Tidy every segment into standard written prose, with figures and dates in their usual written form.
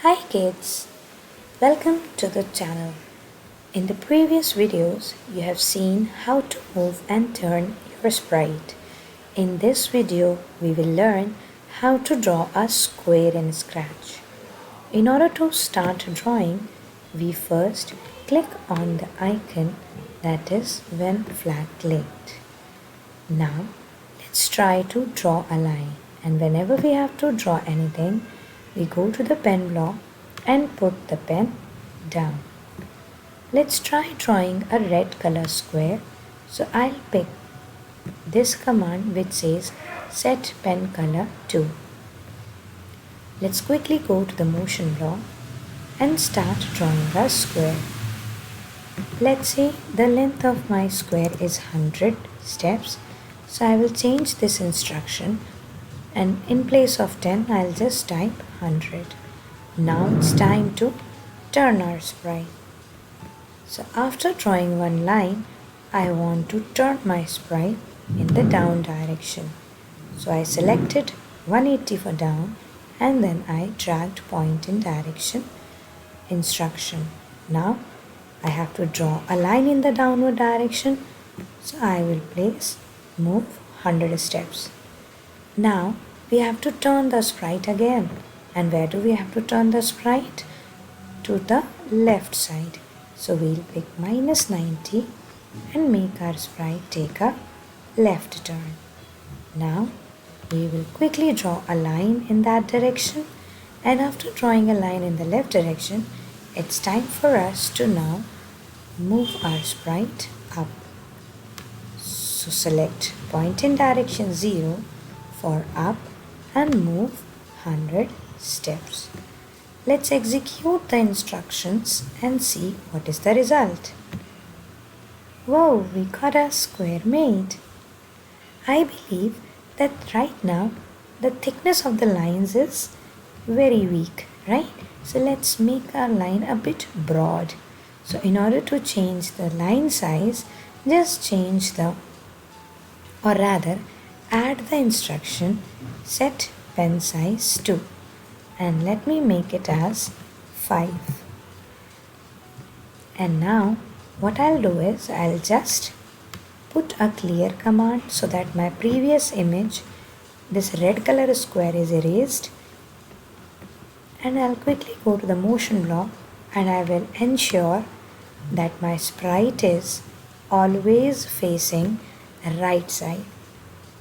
Hi kids, welcome to the channel. In the previous videos, you have seen how to move and turn your sprite. In this video, we will learn how to draw a square in Scratch. In order to start drawing, we first click on the icon that is when flag clicked. Now, let's try to draw a line, and whenever we have to draw anything, we go to the pen block and put the pen down. Let's try drawing a red color square. So I'll pick this command which says set pen color to. Let's quickly go to the motion block and start drawing a square. Let's say the length of my square is 100 steps. So I will change this instruction, and in place of 10 I'll just type 100. Now it's time to turn our sprite. So after drawing one line, I want to turn my sprite in the down direction. So I selected 180 for down and then I dragged point in direction instruction. Now I have to draw a line in the downward direction. So I will place move 100 steps. Now we have to turn the sprite again. And where do we have to turn the sprite? To the left side. So we'll pick -90 and make our sprite take a left turn. Now we will quickly draw a line in that direction, and after drawing a line in the left direction, it's time for us to now move our sprite up. So select point in direction 0 for up and move 100 steps. Let's execute the instructions and see what is the result. Whoa, we got a square made. I believe that right now the thickness of the lines is very weak, right? So let's make our line a bit broad. So in order to change the line size, just change the, or rather add the instruction set pen size to, and let me make it as 5. And now what I'll do is I'll just put a clear command so that my previous image, this red color square, is erased, and I'll quickly go to the motion block and I will ensure that my sprite is always facing right side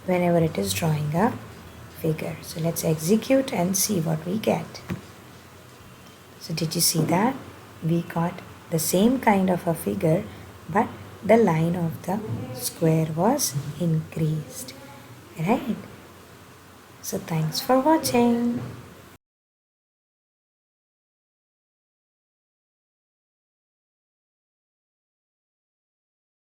whenever it is drawing a figure. So let's execute and see what we get. So did you see that? We got the same kind of a figure, but the line of the square was increased, right? So thanks for watching.